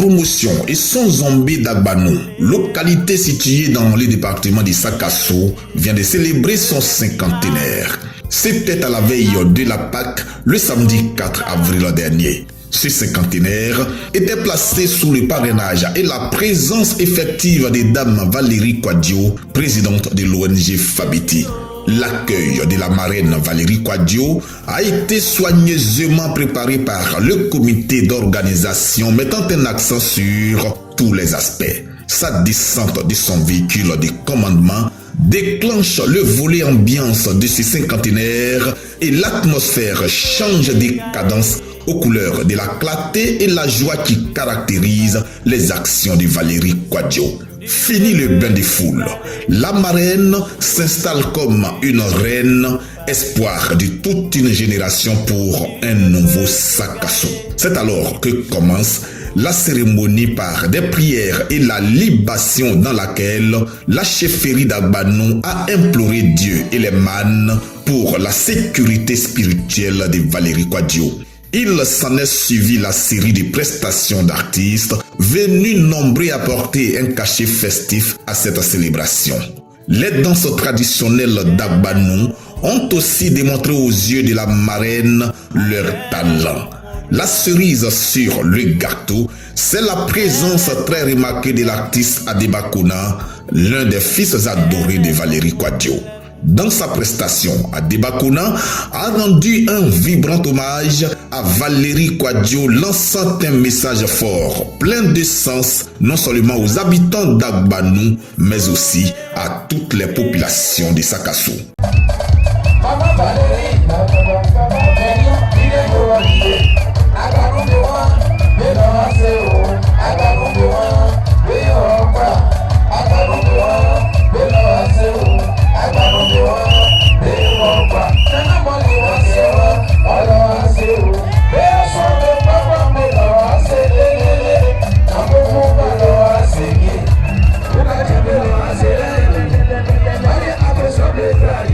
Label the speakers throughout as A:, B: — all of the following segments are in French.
A: promotion et son zombie d'Agbanou, localité située dans le département de Sakasso, vient de célébrer son cinquantenaire. C'était à la veille de la Pâque, le samedi 4 avril dernier. Ce cinquantenaire était placé sous le parrainage et la présence effective des dames Valérie Kouadio, présidente de l'ONG Fabiti. L'accueil de la marraine Valérie Kouadio a été soigneusement préparé par le comité d'organisation mettant un accent sur tous les aspects. Sa descente de son véhicule de commandement déclenche le volet ambiance de ce cinquantenaire et l'atmosphère change de cadence aux couleurs de la clarté et la joie qui caractérisent les actions de Valérie Kouadio. Fini le bain de foule, la marraine s'installe comme une reine, espoir de toute une génération pour un nouveau Sakasso. C'est alors que commence la cérémonie par des prières et la libation dans laquelle la chefferie d'Agbanou a imploré Dieu et les mânes pour la sécurité spirituelle de Valérie Kouadio. Il s'en est suivi la série de prestations d'artistes venus nombreux apporter un cachet festif à cette célébration. Les danses traditionnelles d'Agbanou ont aussi démontré aux yeux de la marraine leur talent. La cerise sur le gâteau, c'est la présence très remarquée de l'artiste Adebakuna, l'un des fils adorés de Valérie Kouadio. Dans sa prestation, Adebakuna a rendu un vibrant hommage à Valérie Kouadio, lançant un message fort, plein de sens, non seulement aux habitants d'Agbanou, mais aussi à toutes les populations de Sakasso.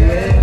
B: Yeah.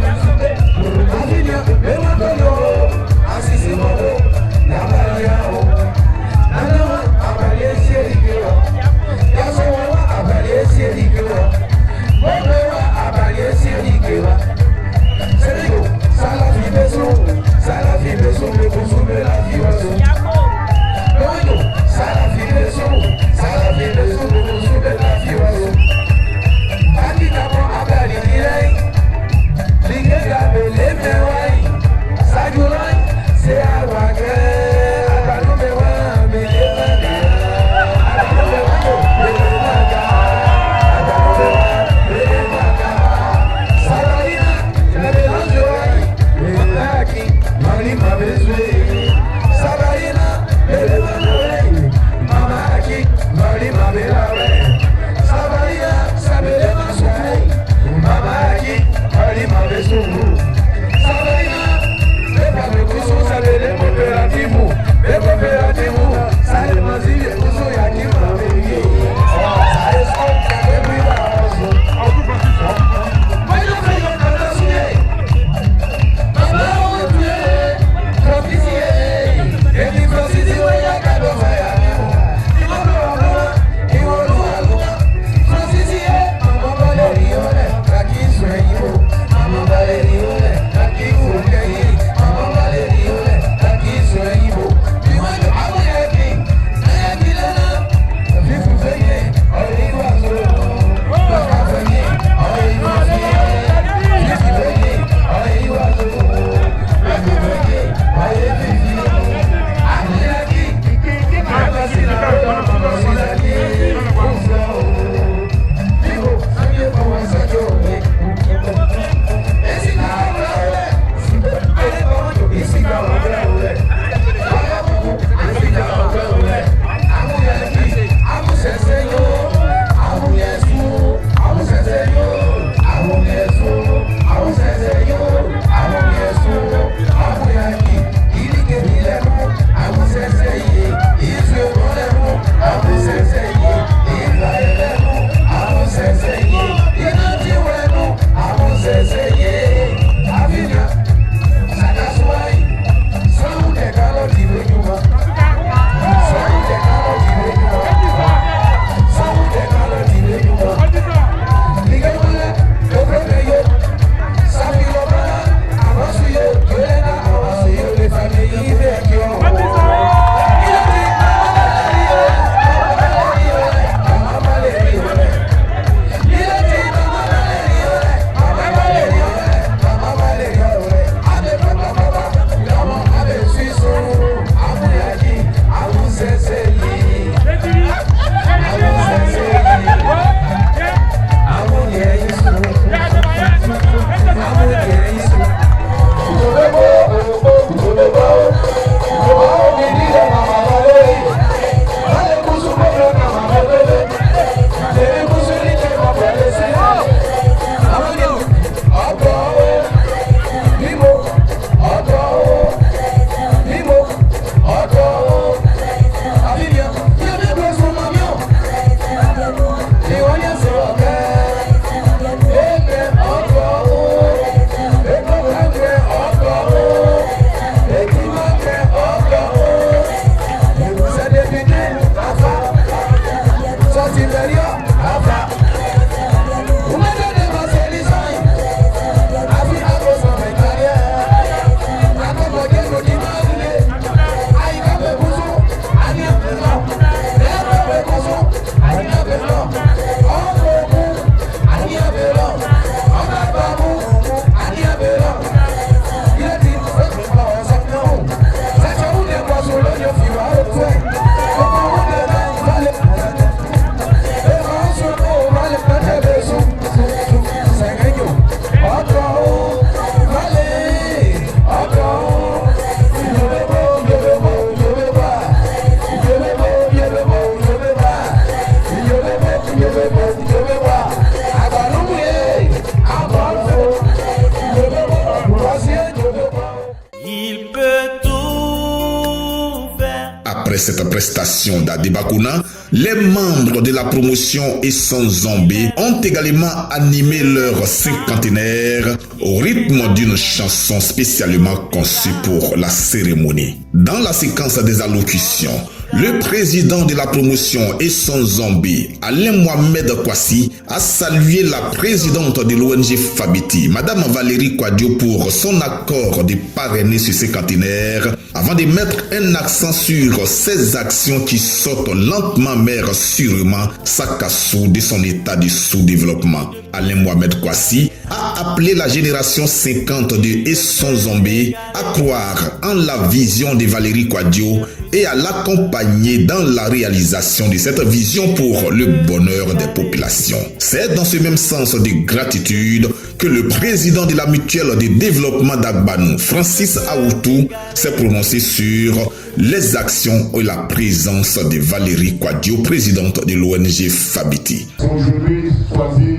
A: Après cette prestation d'Adebakuna, les membres de la promotion Esson Zombé ont également animé leur cinquantenaire au rythme d'une chanson spécialement conçue pour la cérémonie. Dans la séquence des allocutions, le président de la promotion Esson Zombé, Alain Mohamed Kwasi, a salué la présidente de l'ONG Fabiti, Madame Valérie Kwadio, pour son accord de parrainer ce cinquantenaire, avant de mettre un accent sur ces actions qui sortent lentement mais sûrement Sakassou de son état de sous-développement. Alain Mohamed Kwasi a appelé la génération 50 de Esson Zombé à croire en la vision de Valérie Kwadio et à l'accompagner dans la réalisation de cette vision pour le bonheur des populations. C'est dans ce même sens de gratitude que le président de la mutuelle de développement d'Agbanou, Francis Aoutou, s'est prononcé sur les actions et la présence de Valérie Kwadio, présidente de l'ONG Fabiti.
B: Aujourd'hui, choisi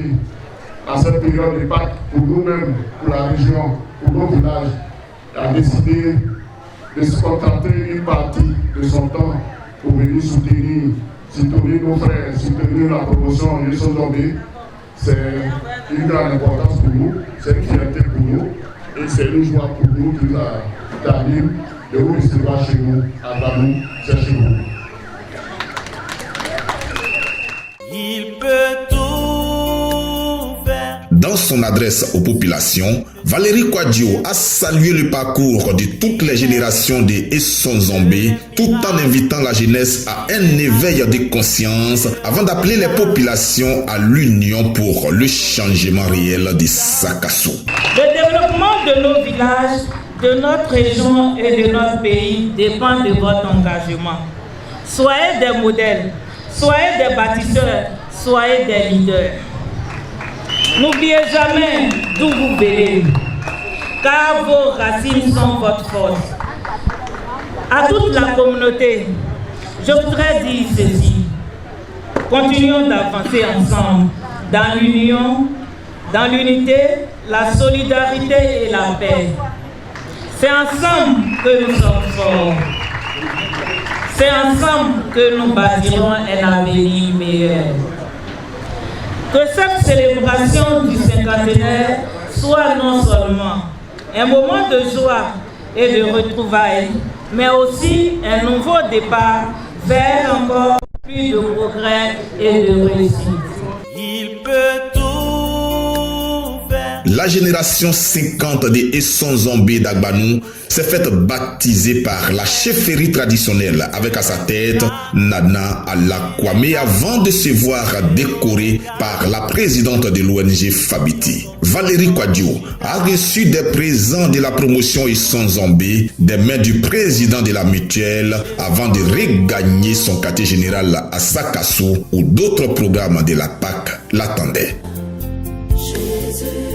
B: à cette période de Pâques, pour nous-mêmes, pour la région, pour nos villages, a décidé de se contenter d'une partie de son temps pour venir soutenir nos frères, soutenir la promotion de Esson Zombé. C'est une grande importance pour nous, c'est une fierté pour nous et c'est une joie pour nous qui t'anime de vous recevoir chez nous, à Banou, c'est chez nous.
C: Il peut tout faire.
A: Dans son adresse aux populations, Valérie Kwadio a salué le parcours de toutes les générations de Esson Zombé, tout en invitant la jeunesse à un éveil de conscience avant d'appeler les populations à l'union pour le changement réel de Sakassou.
D: Le développement de nos villages, de notre région et de notre pays dépend de votre engagement. Soyez des modèles, soyez des bâtisseurs, soyez des leaders. N'oubliez jamais d'où vous venez, car vos racines sont votre force. À toute la communauté, je voudrais dire ceci. Continuons d'avancer ensemble dans l'union, dans l'unité, la solidarité et la paix. C'est ensemble que nous sommes forts. C'est ensemble que nous bâtirons un avenir meilleur. Que cette célébration du cinquantenaire soit non seulement un moment de joie et de retrouvailles, mais aussi un nouveau départ vers encore plus de progrès et de réussite.
C: Il peut tout faire.
A: La génération 50 de Esson Zombé d'Agbanou s'est faite baptiser par la chefferie traditionnelle avec à sa tête Nana Alakwame avant de se voir décorée par la présidente de l'ONG Fabiti. Valérie Kwadio a reçu des présents de la promotion Esson Zombé des mains du président de la mutuelle avant de regagner son quartier général à Sakassou où d'autres programmes de la PAC l'attendaient.
C: Jésus.